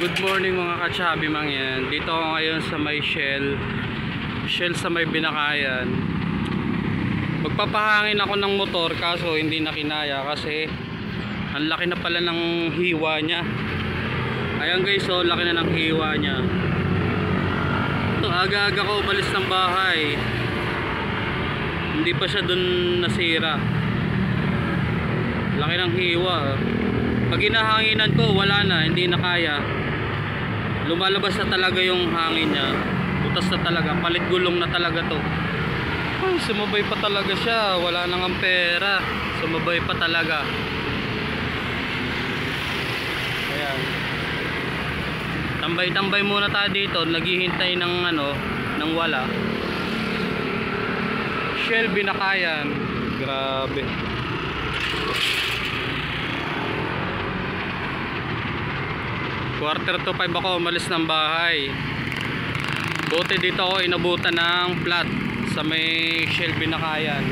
Good morning mga kachabi mangyan. Dito ako ngayon sa may Shell sa may Binakayan. Magpapahangin ako ng motor kaso hindi na kinaya kasi ang laki na pala ng hiwa niya. Ayan guys, so laki na ng hiwa niya. Aga-aga ko umalis ng bahay, hindi pa siya dun nasira. Laki ng hiwa. Pag hinahanginan ko wala na, hindi na kaya. Lumalabas na talaga yung hangin niya. Butas na talaga, palit gulong na talaga to. Ay, sumabay pa talaga siya. Wala nang pera, sumabay pa talaga. Ayan. Tambay-tambay muna tayo dito, naghihintay ng ng wala. Shell Binakayan. Grabe. Quarter to 5 ako umalis ng bahay. Buti dito ako inabutan ng flat sa may Shell Binakayan.